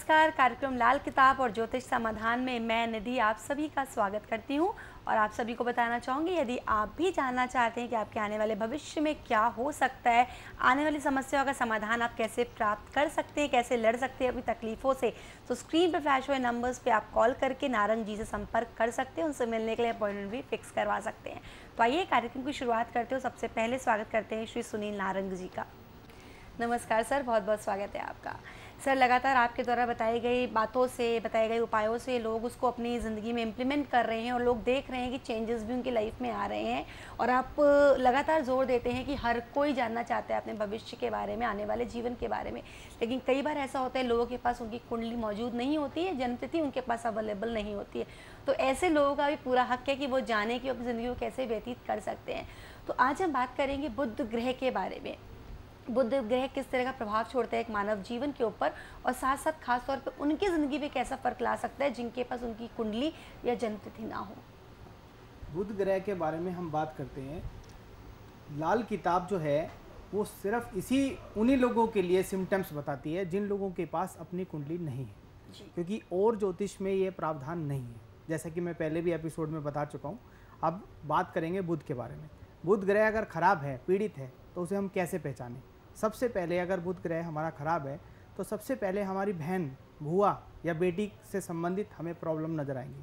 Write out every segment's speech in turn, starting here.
नमस्कार। कार्यक्रम लाल किताब और ज्योतिष समाधान में मैं निधि आप सभी का स्वागत करती हूं और आप सभी को बताना चाहूँगी, यदि आप भी जानना चाहते हैं कि आपके आने वाले भविष्य में क्या हो सकता है, आने वाली समस्याओं का समाधान आप कैसे प्राप्त कर सकते हैं, कैसे लड़ सकते हैं अपनी तकलीफ़ों से, तो स्क्रीन पर फ्लैश हुए नंबर्स पे आप कॉल करके नारंग जी से संपर्क कर सकते हैं, उनसे मिलने के लिए अपॉइंटमेंट भी फिक्स करवा सकते हैं। तो आइए कार्यक्रम की शुरुआत करते हो। सबसे पहले स्वागत करते हैं श्री सुनील नारंग जी का। नमस्कार सर, बहुत बहुत स्वागत है आपका। सर, लगातार आपके द्वारा बताई गई बातों से, बताए गए उपायों से लोग उसको अपनी ज़िंदगी में इम्प्लीमेंट कर रहे हैं और लोग देख रहे हैं कि चेंजेस भी उनकी लाइफ में आ रहे हैं। और आप लगातार जोर देते हैं कि हर कोई जानना चाहता है अपने भविष्य के बारे में, आने वाले जीवन के बारे में, लेकिन कई बार ऐसा होता है लोगों के पास उनकी कुंडली मौजूद नहीं होती है, जन्मतिथि उनके पास अवेलेबल नहीं होती है। तो ऐसे लोगों का भी पूरा हक है कि वो जाने कि अपनी ज़िंदगी को कैसे व्यतीत कर सकते हैं। तो आज हम बात करेंगे बुध ग्रह के बारे में। बुध ग्रह किस तरह का प्रभाव छोड़ता है एक मानव जीवन के ऊपर, और साथ साथ खास तौर पे उनकी ज़िंदगी में कैसा फ़र्क ला सकता है जिनके पास उनकी कुंडली या जन्मतिथि ना हो। बुध ग्रह के बारे में हम बात करते हैं। लाल किताब जो है वो सिर्फ उन्हीं लोगों के लिए सिम्टम्स बताती है जिन लोगों के पास अपनी कुंडली नहीं है, क्योंकि और ज्योतिष में ये प्रावधान नहीं है, जैसा कि मैं पहले भी एपिसोड में बता चुका हूँ। अब बात करेंगे बुध के बारे में। बुध ग्रह अगर ख़राब है, पीड़ित है, तो उसे हम कैसे पहचानें। सबसे पहले अगर बुध ग्रह हमारा ख़राब है तो सबसे पहले हमारी बहन, बुआ या बेटी से संबंधित हमें प्रॉब्लम नज़र आएंगी।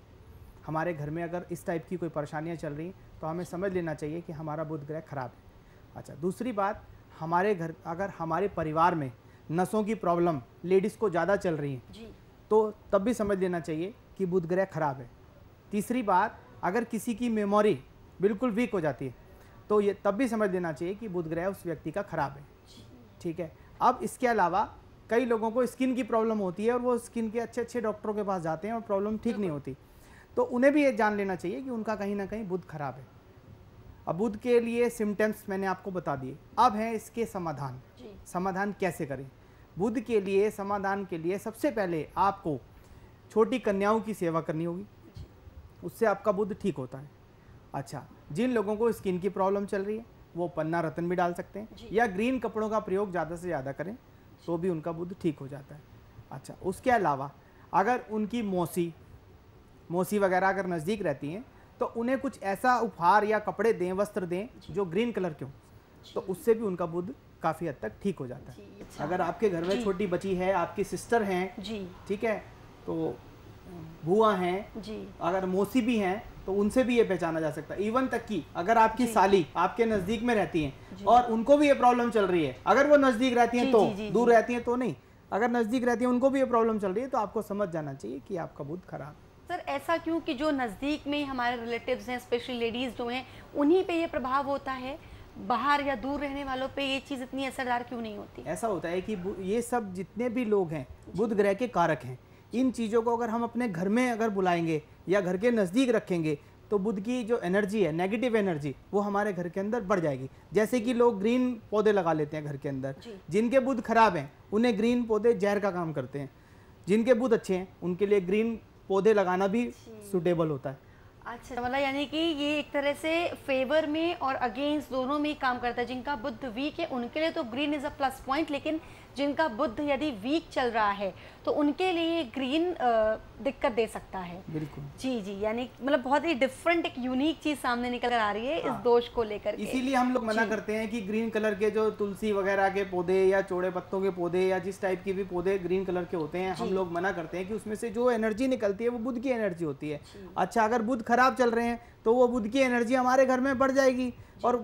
हमारे घर में अगर इस टाइप की कोई परेशानियां चल रही तो हमें समझ लेना चाहिए कि हमारा बुध ग्रह ख़राब है। अच्छा, दूसरी बात, हमारे घर अगर हमारे परिवार में नसों की प्रॉब्लम लेडीज़ को ज़्यादा चल रही है तो तब भी समझ लेना चाहिए कि बुध ग्रह ख़राब है। तीसरी बात, अगर किसी की मेमोरी बिल्कुल वीक हो जाती है तो ये तब भी समझ लेना चाहिए कि बुध ग्रह उस व्यक्ति का ख़राब है। ठीक है। अब इसके अलावा कई लोगों को स्किन की प्रॉब्लम होती है और वो स्किन के अच्छे अच्छे डॉक्टरों के पास जाते हैं और प्रॉब्लम ठीक नहीं होती, तो उन्हें भी ये जान लेना चाहिए कि उनका कहीं ना कहीं बुध खराब है। अब बुध के लिए सिम्टम्स मैंने आपको बता दिए, अब है इसके समाधान। समाधान कैसे करें? बुध के लिए समाधान के लिए सबसे पहले आपको छोटी कन्याओं की सेवा करनी होगी, उससे आपका बुध ठीक होता है। अच्छा, जिन लोगों को स्किन की प्रॉब्लम चल रही है वो पन्ना रत्न भी डाल सकते हैं या ग्रीन कपड़ों का प्रयोग ज़्यादा से ज़्यादा करें तो भी उनका बुध ठीक हो जाता है। अच्छा, उसके अलावा अगर उनकी मौसी वगैरह अगर नज़दीक रहती हैं तो उन्हें कुछ ऐसा उपहार या कपड़े दें, वस्त्र दें जो ग्रीन कलर के हों, तो उससे भी उनका बुध काफ़ी हद तक ठीक हो जाता है। अगर आपके घर में छोटी बच्ची है, आपकी सिस्टर हैं, ठीक है, तो बुआ हैं, अगर मौसी भी हैं तो उनसे भी ये पहचाना जा सकता है। इवन तक कि अगर आपकी साली आपके नज़दीक में रहती हैं और उनको भी ये प्रॉब्लम चल रही है, अगर वो नज़दीक रहती हैं तो, दूर रहती हैं तो नहीं, अगर नज़दीक रहती हैं उनको भी ये प्रॉब्लम चल रही है तो आपको समझ जाना चाहिए कि आपका बुध खराब। सर, ऐसा क्यों कि जो नज़दीक में हमारे रिलेटिव्स हैं, स्पेशली लेडीज़ जो हैं, उन्हीं पे ये प्रभाव होता है, बाहर या दूर रहने वालों पे ये चीज़ इतनी असरदार क्यों नहीं होती? ऐसा होता है कि ये सब जितने भी लोग हैं बुध ग्रह के कारक हैं। इन चीज़ों को अगर हम अपने घर में अगर बुलाएंगे या घर के नज़दीक रखेंगे तो बुध की जो एनर्जी है, नेगेटिव एनर्जी, वो हमारे घर के अंदर बढ़ जाएगी। जैसे कि लोग ग्रीन पौधे लगा लेते हैं घर के अंदर, जिनके बुध खराब हैं उन्हें ग्रीन पौधे जहर का काम करते हैं, जिनके बुध अच्छे हैं उनके लिए ग्रीन पौधे लगाना भी सूटेबल होता है। अच्छा, मतलब यानी कि ये एक तरह से फेवर में और अगेंस्ट दोनों में ही काम करता है। जिनका बुध वीक है उनके लिए तो green is a plus point, लेकिन जिनका बुध यदि वीक चल रहा है तो उनके लिए ग्रीन दिक्कत दे सकता है। बिल्कुल जी, यानी मतलब बहुत ही डिफरेंट, एक यूनिक चीज़ सामने निकल कर आ रही है इस दोष को लेकर। इसीलिए हम लोग मना करते हैं कि ग्रीन कलर के जो तुलसी वगैरह के पौधे या चौड़े पत्तों के पौधे या जिस टाइप के भी पौधे ग्रीन कलर के होते हैं, हम लोग मना करते हैं कि उसमें से जो एनर्जी निकलती है वो बुध की एनर्जी होती है। अच्छा, अगर बुध खराब चल रहे हैं तो वो बुध की एनर्जी हमारे घर में बढ़ जाएगी और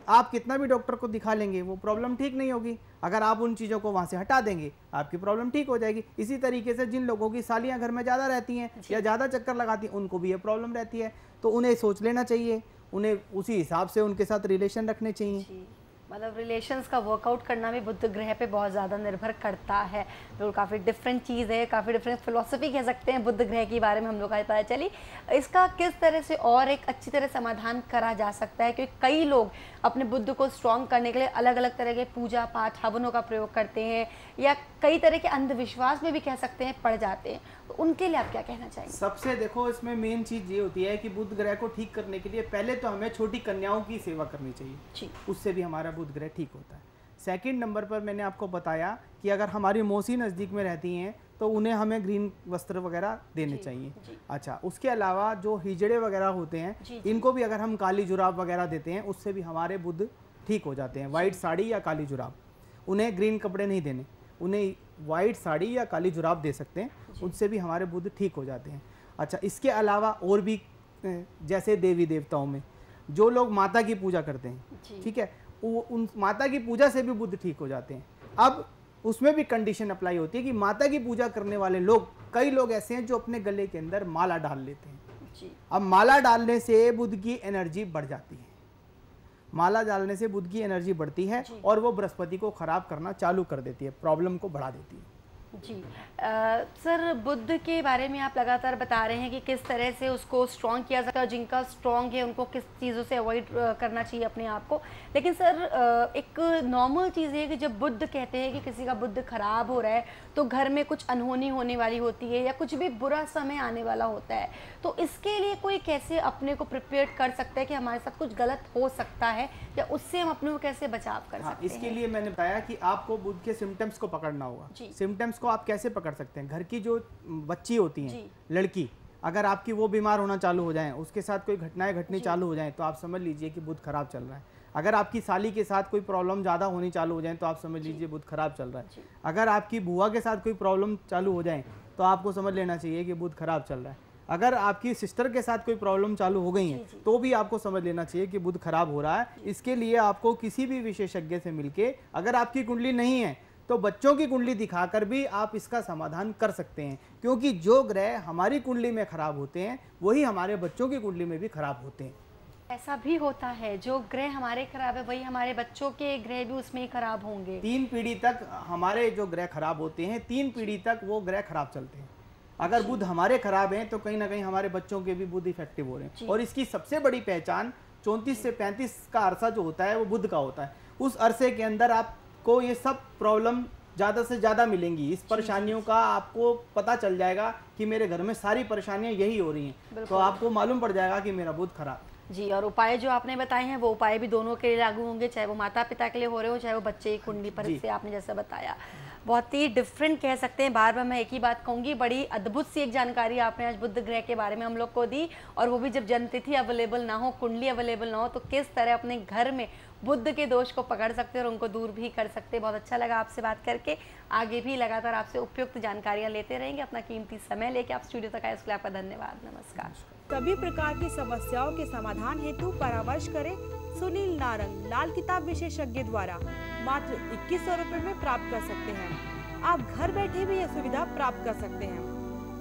आप कितना भी डॉक्टर को दिखा लेंगे वो प्रॉब्लम ठीक नहीं होगी। अगर आप उन चीज़ों को वहाँ से हटा देंगे आपकी प्रॉब्लम ठीक हो जाएगी। इसी तरीके से जिन लोगों की सालियाँ घर में ज़्यादा रहती हैं या ज़्यादा चक्कर लगाती हैं उनको भी ये प्रॉब्लम रहती है, तो उन्हें सोच लेना चाहिए, उन्हें उसी हिसाब से उनके साथ रिलेशन रखने चाहिए। मतलब रिलेशंस का वर्कआउट करना भी बुध ग्रह पे बहुत ज़्यादा निर्भर करता है। तो काफ़ी डिफरेंट चीज़ है, काफ़ी डिफरेंट फिलॉसफी कह सकते हैं बुध ग्रह के बारे में हम लोग का पता चली। इसका किस तरह से और एक अच्छी तरह समाधान करा जा सकता है, क्योंकि कई लोग अपने बुध को स्ट्रॉन्ग करने के लिए अलग अलग तरह के पूजा पाठ, हवनों का प्रयोग करते हैं या कई तरह के अंधविश्वास में भी कह सकते हैं पड़ जाते हैं, तो उनके लिए आप क्या कहना चाहेंगे? सबसे देखो, इसमें मेन चीज़ ये होती है कि बुध ग्रह को ठीक करने के लिए पहले तो हमें छोटी कन्याओं की सेवा करनी चाहिए, उससे भी हमारा बुध ग्रह ठीक होता है। सेकंड नंबर पर मैंने आपको बताया कि अगर हमारी मौसी नज़दीक में रहती हैं तो उन्हें हमें ग्रीन वस्त्र वगैरह देने चाहिए। अच्छा, उसके अलावा जो हिजड़े वगैरह होते हैं इनको भी अगर हम काली जुराब वगैरह देते हैं उससे भी हमारे बुध ठीक हो जाते हैं। वाइट साड़ी या काली जुराब, उन्हें ग्रीन कपड़े नहीं देने, उन्हें वाइट साड़ी या काली जुराब दे सकते हैं, उससे भी हमारे बुध ठीक हो जाते हैं। अच्छा, इसके अलावा और भी जैसे देवी देवताओं में जो लोग माता की पूजा करते हैं, ठीक है, वो उन माता की पूजा से भी बुध ठीक हो जाते हैं। अब उसमें भी कंडीशन अप्लाई होती है कि माता की पूजा करने वाले लोग, कई लोग ऐसे हैं जो अपने गले के अंदर माला डाल लेते हैं। अब माला डालने से बुध की एनर्जी बढ़ जाती है, माला डालने से बुध की एनर्जी बढ़ती है और वो बृहस्पति को खराब करना चालू कर देती है, प्रॉब्लम को बढ़ा देती है। जी सर, बुध के बारे में आप लगातार बता रहे हैं कि किस तरह से उसको स्ट्रॉन्ग किया जाता है, जिनका स्ट्रॉन्ग है उनको किस चीज़ों से अवॉइड करना चाहिए अपने आप को। लेकिन सर एक नॉर्मल चीज़ है कि जब बुध कहते हैं कि किसी का बुध खराब हो रहा है तो घर में कुछ अनहोनी होने वाली होती है या कुछ भी बुरा समय आने वाला होता है, तो इसके लिए कोई कैसे अपने को प्रिपेयर कर सकता है कि हमारे साथ कुछ गलत हो सकता है या उससे हम अपने को कैसे बचाव कर सकते हैं? इसके लिए मैंने बताया कि आपको बुध के सिम्टम्स को पकड़ना होगा। सिम्टम्स को आप कैसे पकड़ सकते हैं? घर की जो बच्ची होती हैं, लड़की, अगर आपकी वो बीमार होना चालू हो जाए, उसके साथ कोई घटनाएं घटनी चालू हो जाएं, तो आप समझ लीजिए कि बुध खराब चल रहा है। अगर आपकी साली के साथ कोई प्रॉब्लम ज़्यादा होनी चालू हो जाए तो आप समझ लीजिए बुध खराब चल रहा है। अगर आपकी बुआ के साथ कोई प्रॉब्लम चालू हो जाए तो आपको समझ लेना चाहिए कि बुध खराब चल रहा है। अगर आपकी सिस्टर के साथ कोई प्रॉब्लम चालू हो गई है तो भी आपको समझ लेना चाहिए कि बुध खराब हो रहा है। इसके लिए आपको किसी भी विशेषज्ञ से मिलके, अगर आपकी कुंडली नहीं है तो बच्चों की कुंडली दिखाकर भी आप इसका समाधान कर सकते हैं, क्योंकि जो ग्रह हमारी कुंडली में खराब होते हैं वही हमारे बच्चों की कुंडली में भी खराब होते हैं। ऐसा भी होता है, जो ग्रह हमारे खराब है वही हमारे बच्चों के ग्रह भी उसमें ही खराब होंगे। 3 पीढ़ी तक हमारे जो ग्रह खराब होते हैं, 3 पीढ़ी तक वो ग्रह खराब चलते हैं। अगर बुध हमारे खराब हैं तो कहीं ना कहीं हमारे बच्चों के भी बुध इफेक्टिव हो रहे हैं। और इसकी सबसे बड़ी पहचान 34 से 35 का अरसा जो होता है वो बुध का होता है। उस अरसे के अंदर आपको ये सब प्रॉब्लम ज़्यादा से ज़्यादा मिलेंगी। इस परेशानियों का आपको पता चल जाएगा कि मेरे घर में सारी परेशानियां यही हो रही हैं, तो आपको मालूम पड़ जाएगा कि मेरा बुध खराब। जी, और उपाय जो आपने बताए हैं वो उपाय भी दोनों के लिए लागू होंगे, चाहे वो माता पिता के लिए हो रहे हो चाहे वो बच्चे की कुंडली पर से आपने जैसा बताया। बहुत ही डिफरेंट कह सकते हैं। बार बार मैं एक ही बात कहूँगी, बड़ी अद्भुत सी एक जानकारी आपने आज बुध ग्रह के बारे में हम लोग को दी, और वो भी जब जन्मतिथि अवेलेबल ना हो, कुंडली अवेलेबल ना हो, तो किस तरह अपने घर में बुध के दोष को पकड़ सकते हैं और उनको दूर भी कर सकते हैं। बहुत अच्छा लगा आपसे बात करके। आगे भी लगातार आपसे उपयुक्त जानकारियाँ लेते रहेंगे। अपना कीमती समय लेके आप स्टूडियो तक आए, इसके लिए आपका धन्यवाद। नमस्कार। सभी प्रकार की समस्याओं के समाधान हेतु परामर्श करें सुनील नारंग, लाल किताब विशेषज्ञ द्वारा। मात्र 2100 रुपए में प्राप्त कर सकते हैं। आप घर बैठे भी यह सुविधा प्राप्त कर सकते हैं।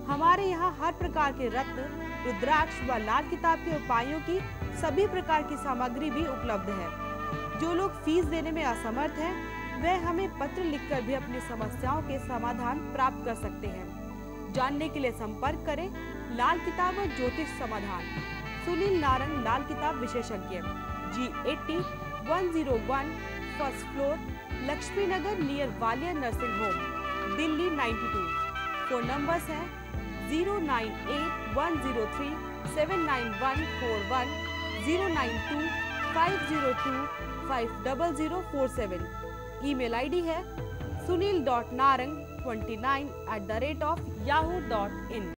हमारे यहाँ हर प्रकार के रत्न, रुद्राक्ष व लाल किताब के उपायों की सभी प्रकार की सामग्री भी उपलब्ध है। जो लोग फीस देने में असमर्थ हैं, वह हमें पत्र लिखकर भी अपनी समस्याओं के समाधान प्राप्त कर सकते हैं। जानने के लिए संपर्क करें लाल किताब और ज्योतिष समाधान, सुनील नारंग, लाल किताब विशेषज्ञ, G80 101 first floor, Laxmi Nagar near Walia nursing home, Delhi 92। Phone numbers हैं 098-103-79141, 092-502-50047। ईमेल आईडी है sunil.narang29@yahoo.in।